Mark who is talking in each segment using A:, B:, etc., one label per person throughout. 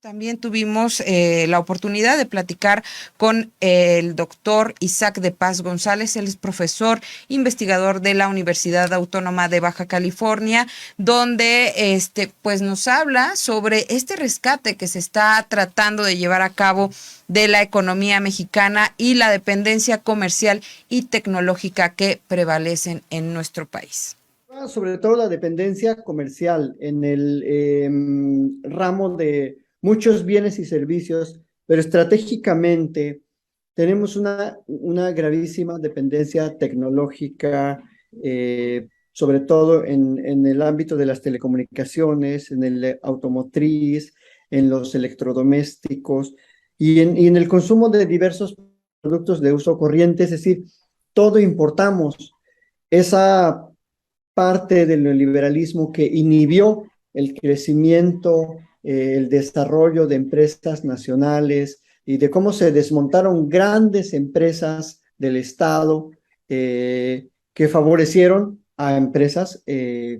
A: También tuvimos la oportunidad de platicar con el doctor Isaac de Paz González. Él es profesor investigador de la Universidad Autónoma de Baja California, donde pues nos habla sobre este rescate que se está tratando de llevar a cabo de la economía mexicana y la dependencia comercial y tecnológica que prevalecen en nuestro país.
B: Sobre todo la dependencia comercial en el ramo de muchos bienes y servicios, pero estratégicamente tenemos una gravísima dependencia tecnológica, sobre todo en el ámbito de las telecomunicaciones, en el automotriz, en los electrodomésticos y en el consumo de diversos productos de uso corriente, es decir, todo importamos. Esa parte del neoliberalismo que inhibió el crecimiento, el desarrollo de empresas nacionales y de cómo se desmontaron grandes empresas del Estado que favorecieron a empresas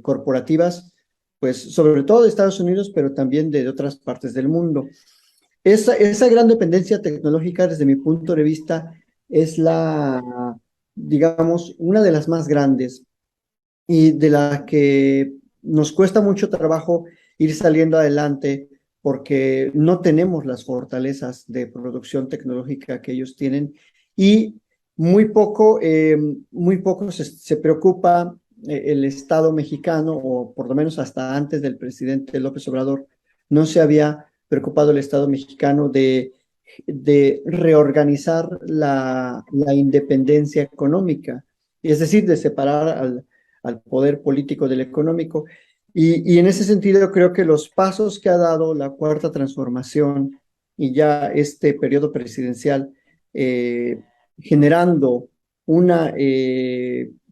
B: corporativas, pues sobre todo de Estados Unidos, pero también de otras partes del mundo. Esa gran dependencia tecnológica, desde mi punto de vista, es digamos, una de las más grandes y de la que nos cuesta mucho trabajo ir saliendo adelante porque no tenemos las fortalezas de producción tecnológica que ellos tienen y muy poco se preocupa el Estado mexicano, o por lo menos hasta antes del presidente López Obrador, no se había preocupado el Estado mexicano de reorganizar la independencia económica, es decir, de separar al poder político del económico. Y en ese sentido creo que los pasos que ha dado la Cuarta Transformación y ya este periodo presidencial, generando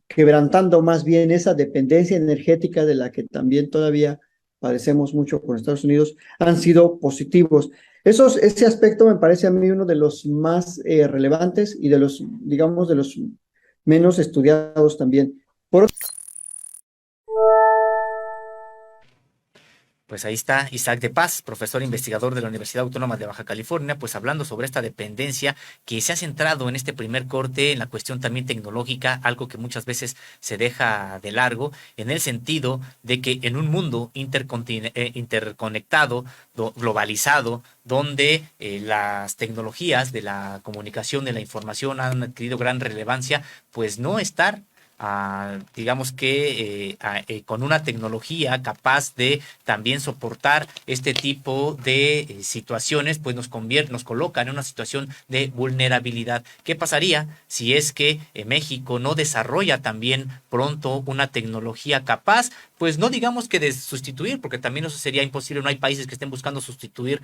B: quebrantando más bien esa dependencia energética de la que también todavía padecemos mucho con Estados Unidos, han sido positivos. Ese aspecto me parece a mí uno de los más relevantes y de los, digamos, de los menos estudiados también. Por
C: Pues ahí está Isaac de Paz, profesor investigador de la Universidad Autónoma de Baja California, pues hablando sobre esta dependencia que se ha centrado en este primer corte en la cuestión también tecnológica, algo que muchas veces se deja de largo, en el sentido de que en un mundo interconectado, globalizado, donde las tecnologías de la comunicación, de la información han adquirido gran relevancia, pues no estar digamos que con una tecnología capaz de también soportar este tipo de situaciones, pues nos coloca en una situación de vulnerabilidad. ¿Qué pasaría si es que México no desarrolla también pronto una tecnología capaz? Pues no digamos que de sustituir, porque también eso sería imposible, no hay países que estén buscando sustituir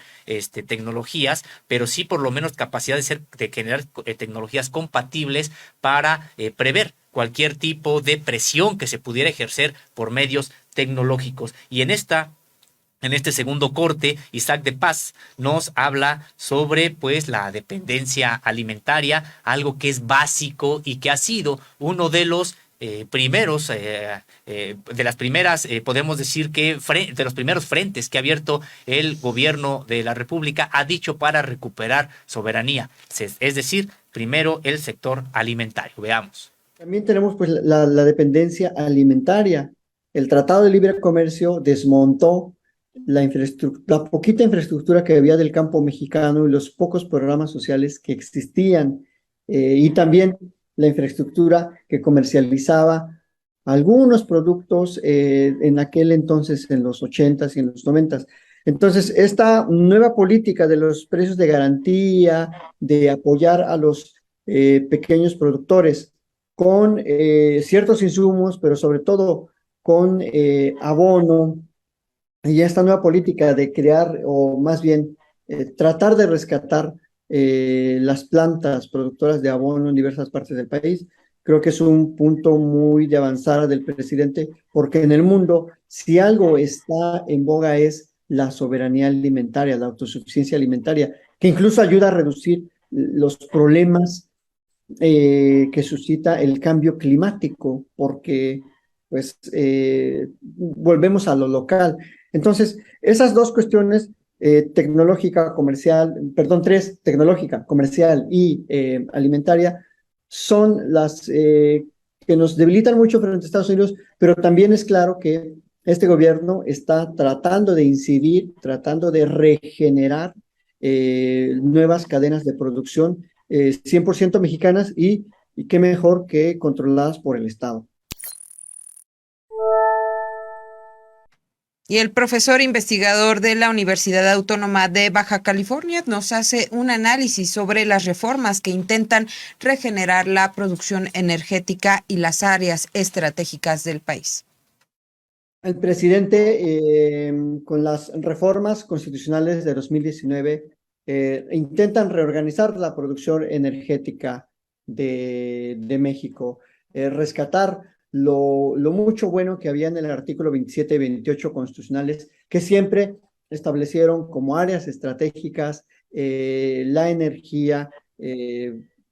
C: tecnologías, pero sí por lo menos capacidad de generar tecnologías compatibles para prever cualquier tipo de presión que se pudiera ejercer por medios tecnológicos. Y en este segundo corte, Isaac de Paz nos habla sobre pues la dependencia alimentaria, algo que es básico y que ha sido uno de los primeros, de las primeras, podemos decir que de los primeros frentes que ha abierto el gobierno de la República, ha dicho para recuperar soberanía, es decir, primero el sector alimentario. Veamos.
B: También tenemos pues la dependencia alimentaria. El Tratado de Libre Comercio desmontó la poquita infraestructura que había del campo mexicano y los pocos programas sociales que existían, y también la infraestructura que comercializaba algunos productos en aquel entonces, en los 80s y en los 90s. Entonces, esta nueva política de los precios de garantía, de apoyar a los pequeños productores, con ciertos insumos, pero sobre todo con abono, y esta nueva política de crear, o más bien tratar de rescatar las plantas productoras de abono en diversas partes del país, creo que es un punto muy de avanzada del presidente, porque en el mundo, si algo está en boga es la soberanía alimentaria, la autosuficiencia alimentaria, que incluso ayuda a reducir los problemas que suscita el cambio climático, porque pues volvemos a lo local. Entonces, esas dos cuestiones tecnológica, comercial, perdón, tres, tecnológica, comercial y alimentaria, son las que nos debilitan mucho frente a Estados Unidos, pero también es claro que este gobierno está tratando de incidir, tratando de regenerar nuevas cadenas de producción 100% mexicanas y qué mejor que controladas por el Estado.
A: Y el profesor investigador de la Universidad Autónoma de Baja California nos hace un análisis sobre las reformas que intentan regenerar la producción energética y las áreas estratégicas del país.
B: El presidente, con las reformas constitucionales de 2019, intentan reorganizar la producción energética de México, rescatar lo mucho bueno que había en el artículo 27 y 28 constitucionales, que siempre establecieron como áreas estratégicas la energía,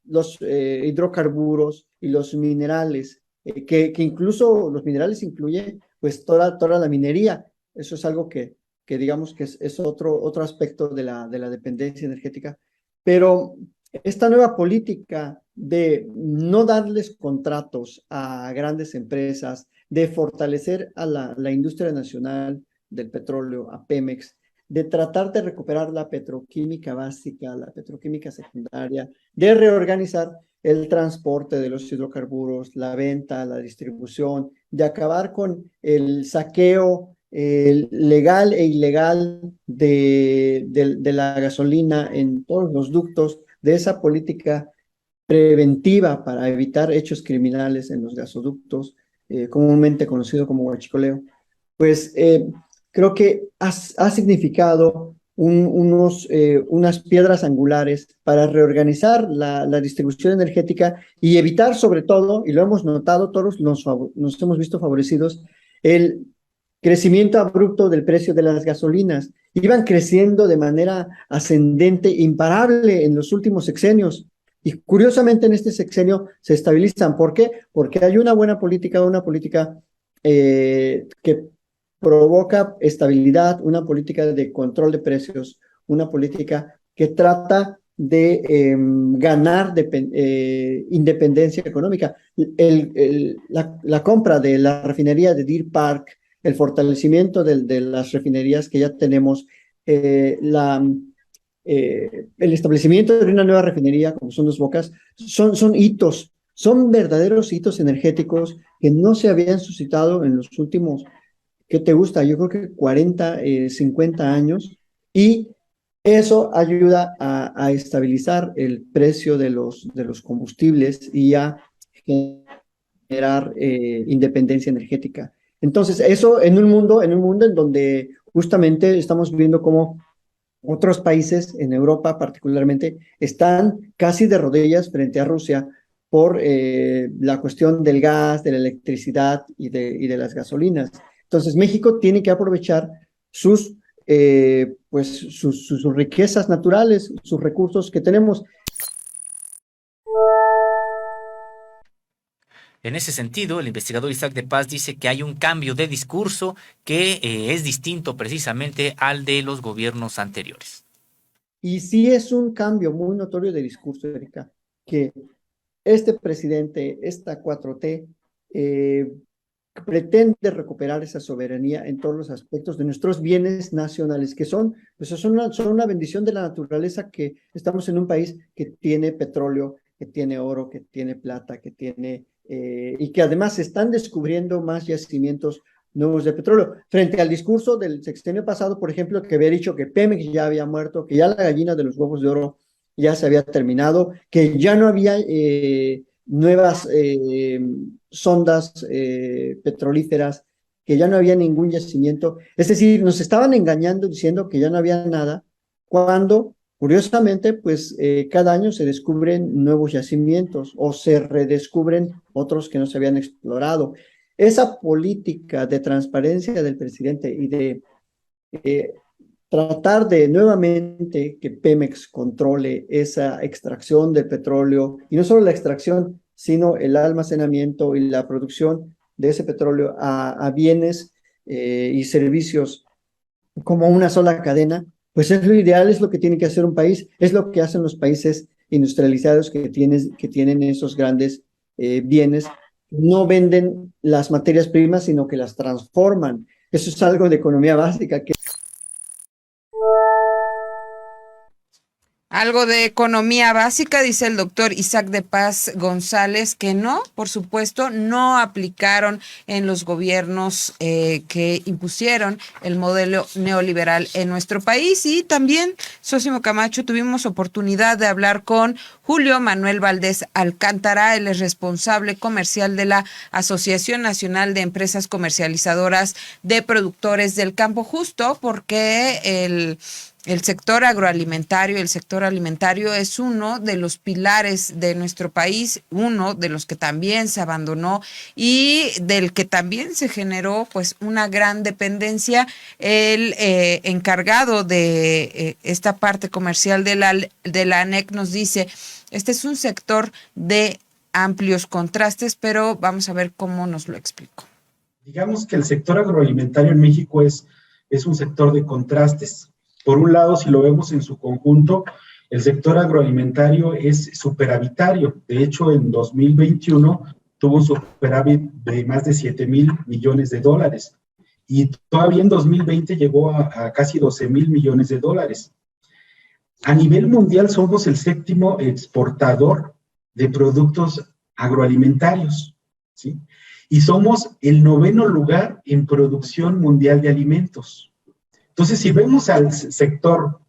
B: los hidrocarburos y los minerales, que incluso los minerales incluyen pues toda la minería. Eso es algo que digamos que es otro aspecto de la dependencia energética. Pero esta nueva política de no darles contratos a grandes empresas, de fortalecer a la industria nacional del petróleo, a Pemex, de tratar de recuperar la petroquímica básica, la petroquímica secundaria, de reorganizar el transporte de los hidrocarburos, la venta, la distribución, de acabar con el saqueo legal e ilegal de la gasolina en todos los ductos, de esa política preventiva para evitar hechos criminales en los gasoductos, comúnmente conocido como huachicoleo, pues creo que ha significado unas piedras angulares para reorganizar la distribución energética y evitar sobre todo, y lo hemos notado, todos nos hemos visto favorecidos, el crecimiento abrupto del precio de las gasolinas. Iban creciendo de manera ascendente, imparable en los últimos sexenios. Y curiosamente en este sexenio se estabilizan. ¿Por qué? Porque hay una buena política, una política que provoca estabilidad, una política de control de precios, una política que trata de ganar independencia económica. La compra de la refinería de Deer Park, el fortalecimiento de las refinerías que ya tenemos, el establecimiento de una nueva refinería como son Dos Bocas, son hitos, son verdaderos hitos energéticos que no se habían suscitado en los últimos, ¿qué te gusta? Yo creo que 40, 50 años, y eso ayuda a estabilizar el precio de los combustibles y a generar independencia energética. Entonces, eso en un mundo en donde justamente estamos viendo cómo otros países en Europa particularmente están casi de rodillas frente a Rusia por la cuestión del gas, de la electricidad y de las gasolinas. Entonces México tiene que aprovechar sus riquezas naturales, sus recursos que tenemos.
C: En ese sentido, el investigador Isaac de Paz dice que hay un cambio de discurso que es distinto precisamente al de los gobiernos anteriores.
B: Y sí es un cambio muy notorio de discurso, Erika, que este presidente, esta 4T, pretende recuperar esa soberanía en todos los aspectos de nuestros bienes nacionales, que son una bendición de la naturaleza, que estamos en un país que tiene petróleo, que tiene oro, que tiene plata, que tiene, y que además se están descubriendo más yacimientos nuevos de petróleo. Frente al discurso del sexenio pasado, por ejemplo, que había dicho que Pemex ya había muerto, que ya la gallina de los huevos de oro ya se había terminado, que ya no había nuevas sondas petrolíferas, que ya no había ningún yacimiento. Es decir, nos estaban engañando diciendo que ya no había nada, cuando, curiosamente, pues cada año se descubren nuevos yacimientos o se redescubren otros que no se habían explorado. Esa política de transparencia del presidente y de tratar de nuevamente que Pemex controle esa extracción del petróleo, y no solo la extracción, sino el almacenamiento y la producción de ese petróleo a bienes y servicios como una sola cadena, pues es lo ideal, es lo que tiene que hacer un país, es lo que hacen los países industrializados que tienen esos grandes bienes. No venden las materias primas, sino que las transforman. Eso es algo de economía básica que
A: Algo de economía básica, dice el doctor Isaac de Paz González, que no, por supuesto, no aplicaron en los gobiernos que impusieron el modelo neoliberal en nuestro país. Y también, Sósimo Camacho, tuvimos oportunidad de hablar con Julio Manuel Valdés Alcántara, él es responsable comercial de la Asociación Nacional de Empresas Comercializadoras de Productores del Campo, justo porque el sector agroalimentario, el sector alimentario es uno de los pilares de nuestro país, uno de los que también se abandonó y del que también se generó pues una gran dependencia. El encargado de esta parte comercial de la ANEC nos dice, este es un sector de amplios contrastes, pero vamos a ver cómo nos lo explicó.
D: Digamos que el sector agroalimentario en México es un sector de contrastes. Por un lado, si lo vemos en su conjunto, el sector agroalimentario es superavitario. De hecho, en 2021 tuvo un superávit de más de 7,000 millones de dólares. Y todavía en 2020 llegó a casi 12,000 millones de dólares. A nivel mundial somos el séptimo exportador de productos agroalimentarios, ¿sí? Y somos el 9º lugar en producción mundial de alimentos. Entonces, si vemos al sector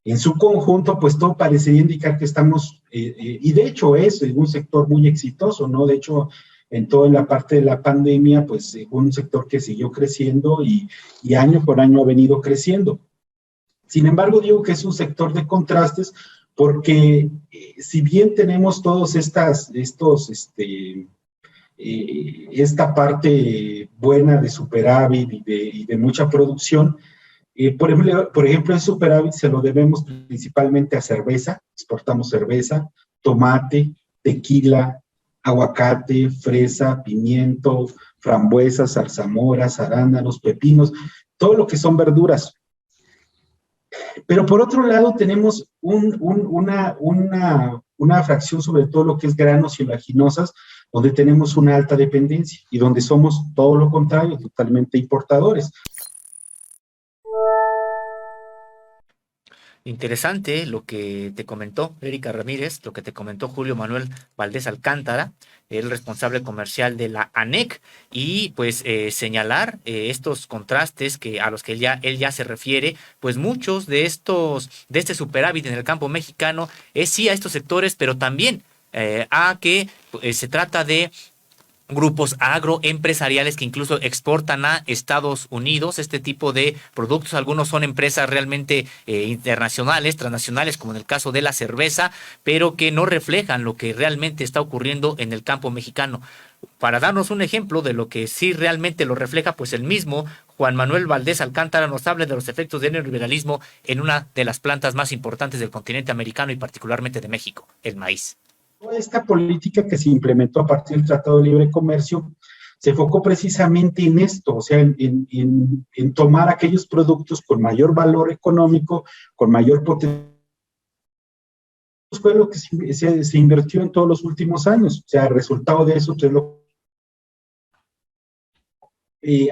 D: en su conjunto, pues todo parecería indicar que estamos, y de hecho es un sector muy exitoso, ¿no? De hecho, en toda la parte de la pandemia, pues un sector que siguió creciendo y año por año ha venido creciendo. Sin embargo, digo que es un sector de contrastes porque si bien tenemos todos esta parte buena de superávit y de mucha producción, por ejemplo, el superávit se lo debemos principalmente a cerveza, exportamos cerveza, tomate, tequila, aguacate, fresa, pimiento, frambuesas, zarzamoras, arándanos, pepinos, todo lo que son verduras. Pero por otro lado tenemos una fracción sobre todo lo que es granos y oleaginosas, donde tenemos una alta dependencia y donde somos todo lo contrario, totalmente importadores.
C: Interesante lo que te comentó Erika Ramírez, lo que te comentó Julio Manuel Valdés Alcántara, el responsable comercial de la ANEC, y pues señalar estos contrastes a los que él ya se refiere, pues muchos de este superávit en el campo mexicano es sí a estos sectores, pero también a que se trata de grupos agroempresariales que incluso exportan a Estados Unidos este tipo de productos. Algunos son empresas realmente internacionales, transnacionales, como en el caso de la cerveza, pero que no reflejan lo que realmente está ocurriendo en el campo mexicano. Para darnos un ejemplo de lo que sí realmente lo refleja, pues el mismo Juan Manuel Valdés Alcántara nos habla de los efectos del neoliberalismo en una de las plantas más importantes del continente americano y particularmente de México, el maíz.
D: Esta política que se implementó a partir del Tratado de Libre Comercio se enfocó precisamente en esto, o sea, en tomar aquellos productos con mayor valor económico, con mayor potencial. Fue lo que se invirtió en todos los últimos años. O sea, el resultado de eso es lo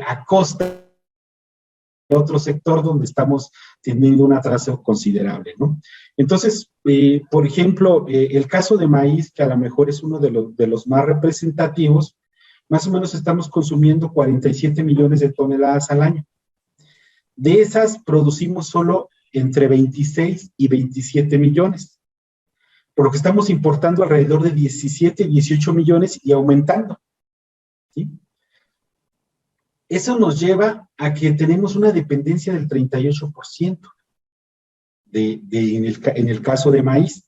D: a costa de otro sector donde estamos teniendo un atraso considerable, ¿no? Entonces, por ejemplo, el caso de maíz, que a lo mejor es uno de los más representativos, más o menos estamos consumiendo 47 millones de toneladas al año. De esas producimos solo entre 26 y 27 millones, por lo que estamos importando alrededor de 17, 18 millones y aumentando, ¿sí? Eso nos lleva a que tenemos una dependencia del 38% en el caso de maíz.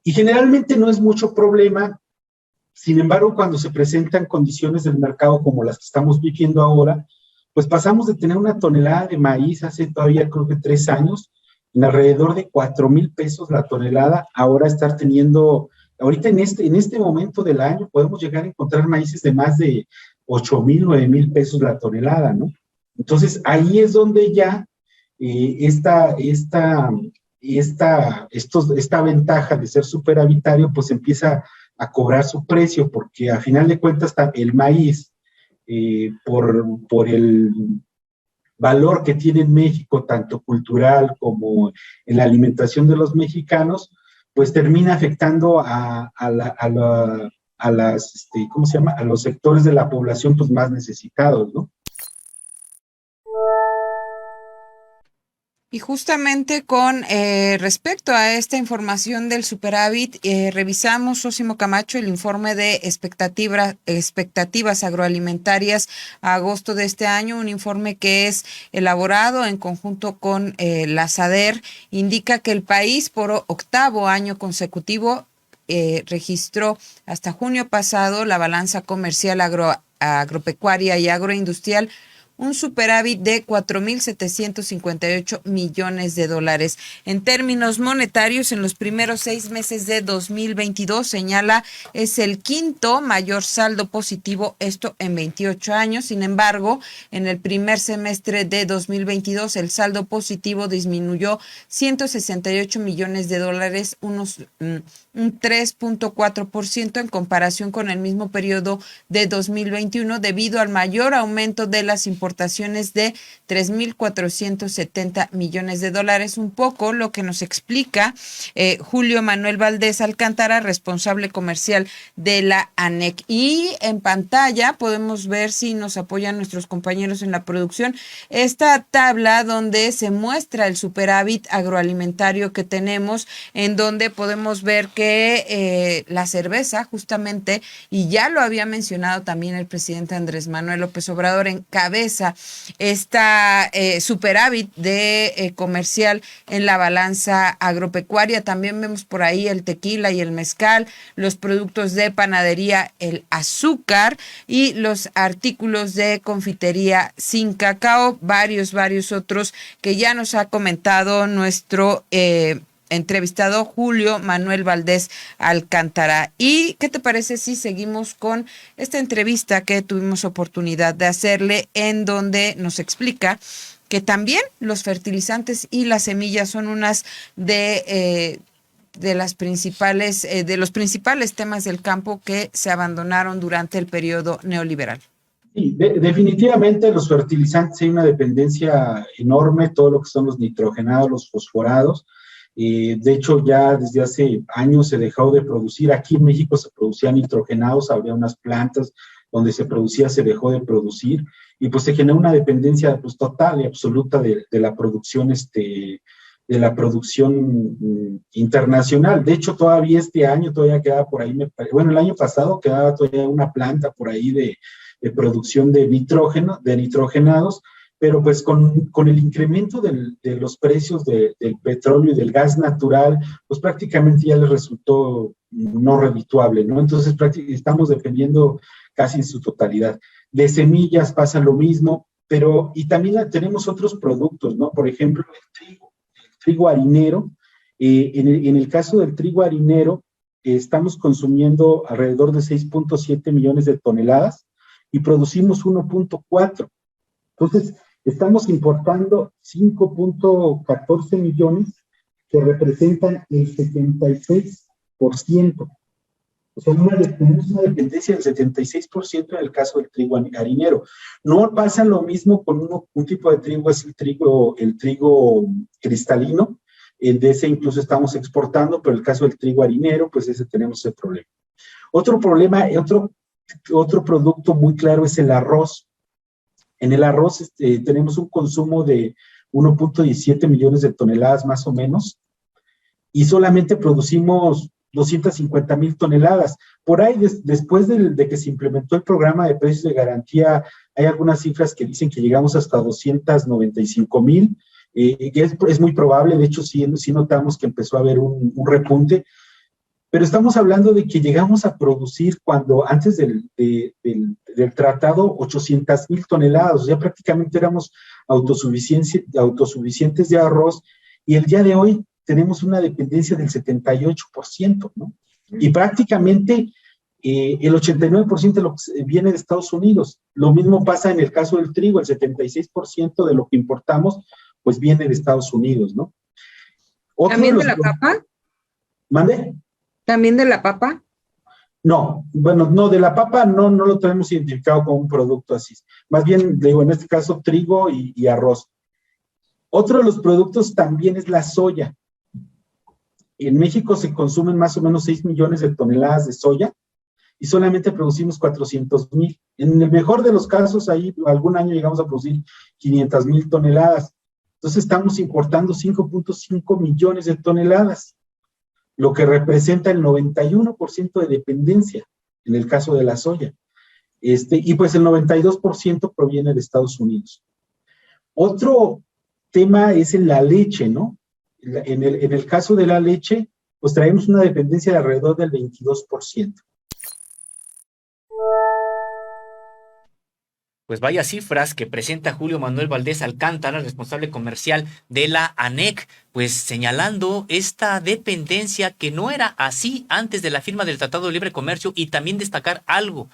D: Y generalmente no es mucho problema, sin embargo, cuando se presentan condiciones del mercado como las que estamos viviendo ahora, pues pasamos de tener una tonelada de maíz hace todavía creo que 3 años, en alrededor de 4,000 pesos la tonelada, ahora estar teniendo, ahorita en este momento del año podemos llegar a encontrar maíces de más de 8,000, 9,000 pesos la tonelada, ¿no? Entonces, ahí es donde ya esta ventaja de ser superavitario, pues empieza a cobrar su precio, porque a final de cuentas el maíz, por el valor que tiene en México, tanto cultural como en la alimentación de los mexicanos, pues termina afectando ¿cómo se llama? A los sectores de la población pues más necesitados, ¿no?
A: Y justamente con respecto a esta información del superávit, revisamos, Sósimo Camacho, el informe de expectativas agroalimentarias a agosto de este año, un informe que es elaborado en conjunto con la SADER, indica que el país por octavo año consecutivo registró hasta junio pasado la balanza comercial agropecuaria y agroindustrial un superávit de 4.758 millones de dólares. En términos monetarios, en los primeros 6 meses de 2022, señala, es el quinto mayor saldo positivo, esto en 28 años. Sin embargo, en el primer semestre de 2022, el saldo positivo disminuyó 168 millones de dólares, un 3.4% en comparación con el mismo periodo de 2021, debido al mayor aumento de las importaciones de 3.470 millones de dólares, un poco lo que nos explica Julio Manuel Valdés Alcántara, responsable comercial de la ANEC. Y en pantalla podemos ver, si nos apoyan nuestros compañeros en la producción, esta tabla donde se muestra el superávit agroalimentario que tenemos, en donde podemos ver que la cerveza, justamente, y ya lo había mencionado también el presidente Andrés Manuel López Obrador, encabeza esta superávit de comercial en la balanza agropecuaria. También vemos por ahí el tequila y el mezcal, los productos de panadería, el azúcar y los artículos de confitería sin cacao, varios otros que ya nos ha comentado nuestro entrevistado Julio Manuel Valdés Alcántara. ¿Y qué te parece si seguimos con esta entrevista que tuvimos oportunidad de hacerle, en donde nos explica que también los fertilizantes y las semillas son unas de los principales temas del campo que se abandonaron durante el periodo neoliberal?
D: Sí, definitivamente los fertilizantes hay una dependencia enorme, todo lo que son los nitrogenados, los fosforados. De hecho, ya desde hace años se dejó de producir. Aquí en México se producían nitrogenados, había unas plantas donde se producía, se dejó de producir, y pues se generó una dependencia pues total y absoluta de la producción, internacional. De hecho, todavía este año todavía quedaba por ahí, el año pasado quedaba todavía una planta por ahí de producción de nitrógeno, de nitrogenados, pero pues con el incremento de los precios del petróleo y del gas natural, pues prácticamente ya les resultó no redituable, ¿no? Entonces estamos dependiendo casi en su totalidad. De semillas pasa lo mismo, y también tenemos otros productos, ¿no? Por ejemplo, el trigo harinero. En el caso del trigo harinero, estamos consumiendo alrededor de 6.7 millones de toneladas y producimos 1.4. Entonces, estamos importando 5.14 millones, que representan el 76%. O sea, tenemos una dependencia del 76% en el caso del trigo harinero. No pasa lo mismo con un tipo de trigo, es el trigo cristalino. De ese incluso estamos exportando, pero el caso del trigo harinero, pues ese tenemos ese problema. Otro problema, otro producto muy claro es el arroz. En el arroz tenemos un consumo de 1.17 millones de toneladas más o menos, y solamente producimos 250,000 toneladas. Por ahí, después de que se implementó el programa de precios de garantía, hay algunas cifras que dicen que llegamos hasta 295,000, que es muy probable. De hecho, sí notamos que empezó a haber un repunte, pero estamos hablando de que llegamos a producir, antes del tratado, 800,000 toneladas. O sea, prácticamente éramos autosuficientes de arroz, y el día de hoy tenemos una dependencia del 78%, ¿no? Y prácticamente el 89% viene de Estados Unidos. Lo mismo pasa en el caso del trigo, el 76% de lo que importamos, pues viene de Estados Unidos, ¿no?
A: ¿También de la papa?
D: ¿Mande?
A: ¿También de la papa?
D: No, bueno, no, de la papa no lo tenemos identificado como un producto así. Más bien, digo, en este caso, trigo y arroz. Otro de los productos también es la soya. En México se consumen más o menos 6 millones de toneladas de soya y solamente producimos 400,000. En el mejor de los casos, ahí algún año llegamos a producir 500,000 toneladas. Entonces estamos importando 5.5 millones de toneladas, lo que representa el 91% de dependencia en el caso de la soya. Y pues el 92% proviene de Estados Unidos. Otro tema es en la leche, ¿no? En el caso de la leche, pues traemos una dependencia de alrededor del 22%.
C: Pues vaya cifras que presenta Julio Manuel Valdés Alcántara, responsable comercial de la ANEC, pues señalando esta dependencia que no era así antes de la firma del Tratado de Libre Comercio, y también destacar algo.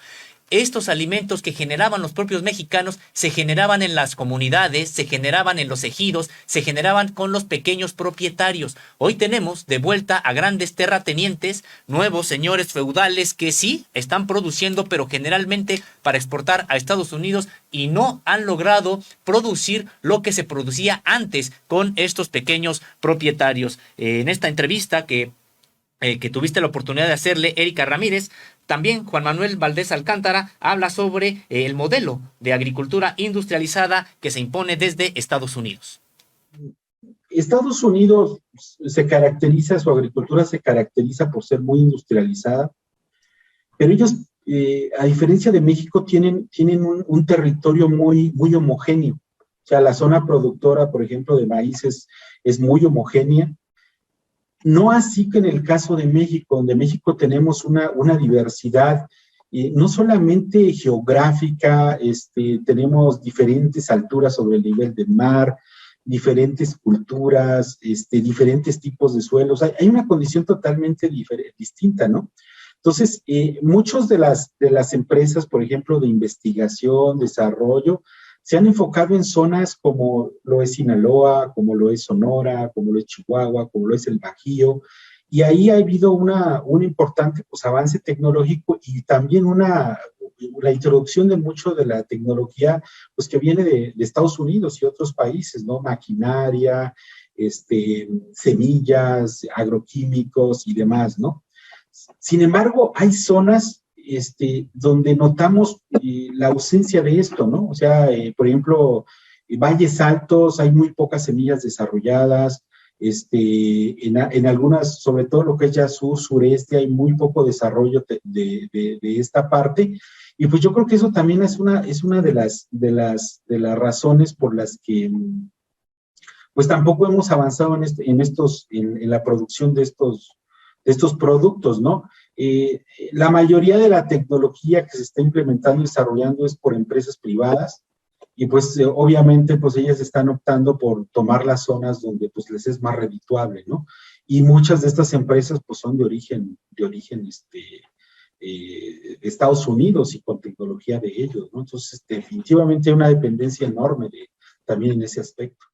C: Estos alimentos que generaban los propios mexicanos se generaban en las comunidades, se generaban en los ejidos, se generaban con los pequeños propietarios. Hoy tenemos de vuelta a grandes terratenientes, nuevos señores feudales que sí están produciendo, pero generalmente para exportar a Estados Unidos, y no han logrado producir lo que se producía antes con estos pequeños propietarios. En esta entrevista que tuviste la oportunidad de hacerle, Erika Ramírez, también Juan Manuel Valdés Alcántara habla sobre el modelo de agricultura industrializada que se impone desde Estados Unidos.
D: Estados Unidos su agricultura se caracteriza por ser muy industrializada, pero ellos, a diferencia de México, tienen un territorio muy, muy homogéneo. O sea, la zona productora, por ejemplo, de maíz es muy homogénea. No así que en el caso de México, donde México tenemos una diversidad, no solamente geográfica, tenemos diferentes alturas sobre el nivel del mar, diferentes culturas, diferentes tipos de suelos. Hay una condición totalmente distinta, ¿no? Entonces, muchas de las empresas, por ejemplo, de investigación, desarrollo, se han enfocado en zonas como lo es Sinaloa, como lo es Sonora, como lo es Chihuahua, como lo es el Bajío, y ahí ha habido un importante avance tecnológico y también la introducción de mucho de la tecnología pues que viene de Estados Unidos y otros países, ¿no? Maquinaria, semillas, agroquímicos y demás, ¿no? Sin embargo, hay zonas donde notamos la ausencia de esto, ¿no? O sea, por ejemplo, valles altos, hay muy pocas semillas desarrolladas, en algunas, sobre todo lo que es ya sur, sureste, hay muy poco desarrollo de esta parte, y pues yo creo que eso también es una de las razones por las que pues tampoco hemos avanzado en la producción de estos productos, ¿no? La mayoría de la tecnología que se está implementando y desarrollando es por empresas privadas y pues obviamente pues ellas están optando por tomar las zonas donde pues les es más redituable, ¿no? Y muchas de estas empresas pues son de origen de Estados Unidos y con tecnología de ellos, ¿no? Entonces definitivamente hay una dependencia enorme también en ese aspecto.